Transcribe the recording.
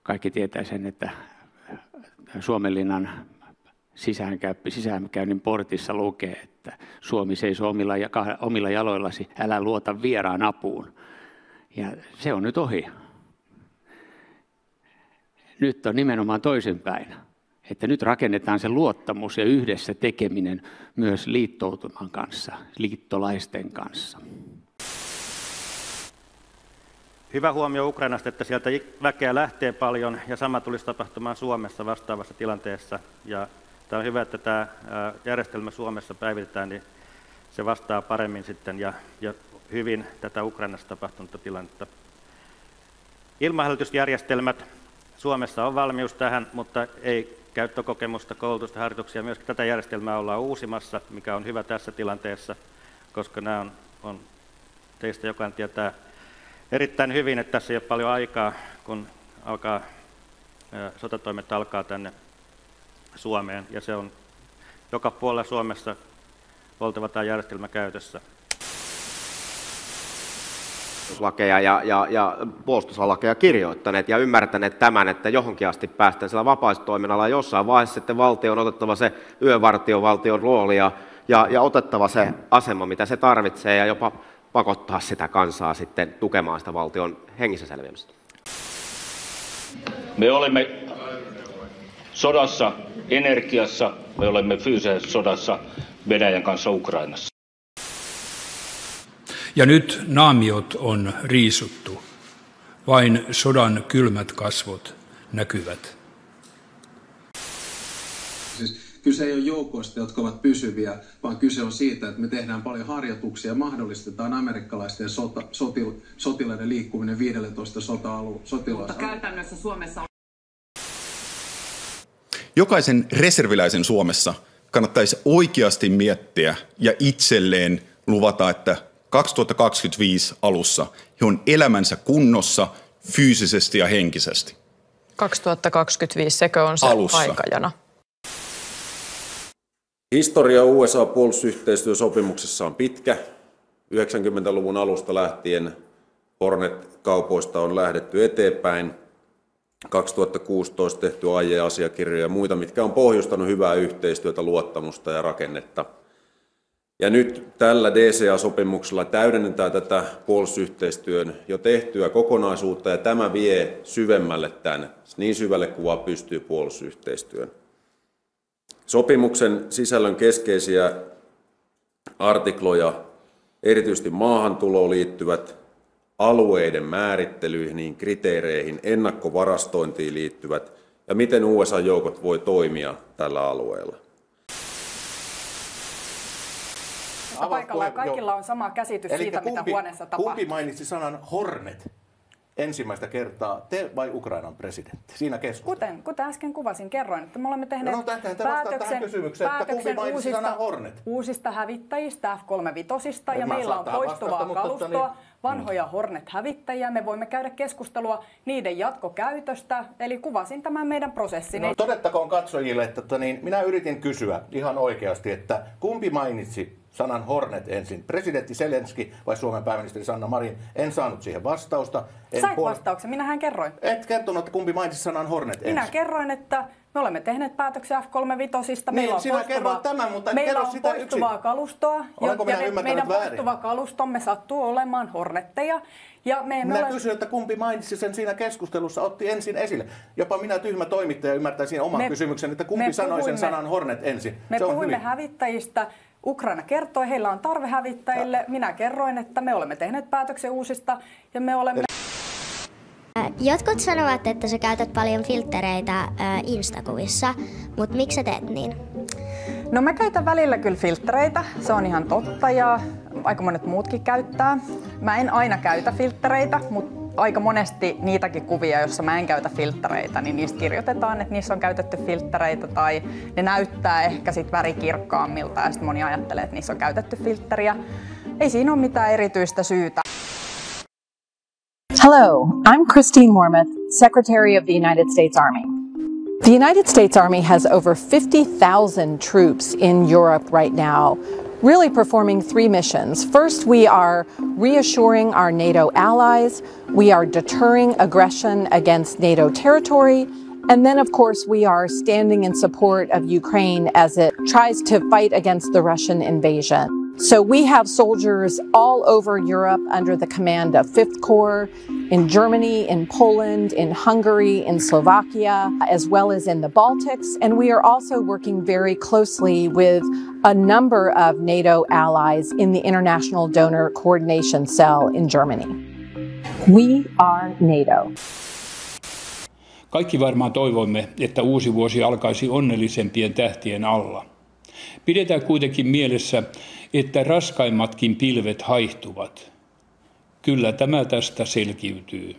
kaikki tietää sen, että Suomenlinnan sisäänkäynnin portissa lukee, että Suomi seisoo omilla jaloillasi, älä luota vieraan apuun. Ja se on nyt ohi. Nyt on nimenomaan toisinpäin, että nyt rakennetaan se luottamus ja yhdessä tekeminen myös liittoutuman kanssa, liittolaisten kanssa. Hyvä huomio Ukrainasta, että sieltä väkeä lähtee paljon ja sama tulisi tapahtumaan Suomessa vastaavassa tilanteessa. Ja tämä on hyvä, että tämä järjestelmä Suomessa päivitetään, niin se vastaa paremmin sitten ja hyvin tätä Ukrainassa tapahtunutta tilannetta. Ilmahälytysjärjestelmät. Suomessa on valmius tähän, mutta ei käyttökokemusta, koulutusta, harjoituksia. Myös tätä järjestelmää ollaan uusimassa, mikä on hyvä tässä tilanteessa, koska nämä on teistä jokainen tietää erittäin hyvin, että tässä ei ole paljon aikaa, kun sotatoimet alkaa tänne Suomeen, ja se on joka puolella Suomessa oltava tämä järjestelmä käytössä. Lakeja ja puolustuslakeja kirjoittaneet ja ymmärtäneet tämän, että johonkin asti päästään sillä vapaaehtoistoiminnalla jossain vaiheessa sitten valtio on otettava se yövartiovaltion rooli ja otettava se asema, mitä se tarvitsee ja jopa pakottaa sitä kansaa sitten tukemaan sitä valtion hengissä selviämistä. Me olemme sodassa energiassa, me olemme fyysisessä sodassa Venäjän kanssa Ukrainassa. Ja nyt naamiot on riisuttu. Vain sodan kylmät kasvot näkyvät. Siis kyse ei ole joukoista, jotka ovat pysyviä, vaan kyse on siitä, että me tehdään paljon harjoituksia ja mahdollistetaan amerikkalaisten sotilaiden liikkuminen 15 sotilasalueella. Mutta käytännössä Suomessa on... Jokaisen reserviläisen Suomessa kannattaisi oikeasti miettiä ja itselleen luvata, että 2025 alussa he on elämänsä kunnossa fyysisesti ja henkisesti. 2025, sekö on se aikajana? Historia USA-puolustusyhteistyösopimuksessa on pitkä. 90-luvun alusta lähtien Hornet-kaupoista on lähdetty eteenpäin. 2016 tehty AJ-asiakirjoja ja muita, mitkä on pohjustanut hyvää yhteistyötä, luottamusta ja rakennetta. Ja nyt tällä DCA-sopimuksella täydennetään tätä puolustusyhteistyön jo tehtyä kokonaisuutta, ja tämä vie syvemmälle tämän, niin syvälle kuin vaan pystyy puolustusyhteistyön. Sopimuksen sisällön keskeisiä artikloja, erityisesti maahantuloon liittyvät, alueiden määrittelyihin, kriteereihin, ennakkovarastointiin liittyvät, ja miten USA-joukot voi toimia tällä alueella. Paikalla kaikilla on sama käsitys siitä, mitä huoneessa tapahtuu. Kumpi mainitsi sanan Hornet ensimmäistä kertaa, te vai Ukrainan presidentti siinä keskustelussa? Kuten äsken kuvasin, kerroin, että me olemme tehneet päätöksen uusista hävittäjistä, F-35, ja meillä on toistuvaa kalustoa, vanhoja Hornet-hävittäjiä. Me voimme käydä keskustelua niiden jatkokäytöstä, eli kuvasin tämän meidän prosessin. No, todettakoon katsojille, että minä yritin kysyä ihan oikeasti, että kumpi mainitsi sanan Hornet ensin, presidentti Zelenski vai Suomen pääministeri Sanna Marin? En saanut siihen vastausta. Sait vastauksen, minähän kerroin. Et kertonut, että kumpi mainitsi sanan Hornet ensin. Minä kerroin, että me olemme tehneet päätöksiä F-35. Meillä on poistuvaa kalustoa, ja meidän poistuva kalustomme sattuu olemaan Hornetteja. Minä kysyin, että kumpi mainitsi sen siinä keskustelussa, otti ensin esille. Jopa minä tyhmä toimittaja ymmärtäisin oman kysymyksen, että kumpi sanoi sen sanan Hornet ensin. Me puhuimme hävittäjistä. Ukraina kertoi, heillä on tarve hävittäjille. Minä kerroin, että me olemme tehneet päätöksen uusista ja me olemme... Jotkut sanovat, että sä käytät paljon filtreitä Instakuvissa, mutta miksi sä teet niin? No mä käytän välillä kyllä filtreitä, se on ihan totta ja aika monet muutkin käyttää. Mä en aina käytä filtreitä, mutta aika monesti niitäkin kuvia, joissa mä en käytä filtreitä, niin niistä kirjoitetaan, että niissä on käytetty filtreitä tai ne näyttää ehkä sit värikirkkaammilta ja sitten moni ajattelee, että niissä on käytetty filtteriä. Ei siinä ole mitään erityistä syytä. Hello, I'm Christine Wormuth, Secretary of the United States Army. The United States Army has over 50,000 troops in Europe right now, really performing three missions. First, we are reassuring our NATO allies. We are deterring aggression against NATO territory. And then, of course, we are standing in support of Ukraine as it tries to fight against the Russian invasion. So we have soldiers all over Europe under the command of 5th Corps, in Germany, in Poland, in Hungary, in Slovakia, as well as in the Baltics. And we are also working very closely with a number of NATO allies in the International Donor Coordination Cell in Germany. We are NATO. Kaikki varmaan toivomme, että uusi vuosi alkaisi onnellisempien tähtien alla. Pidetään kuitenkin mielessä, että raskaimmatkin pilvet haihtuvat. Kyllä tämä tästä selkiytyy.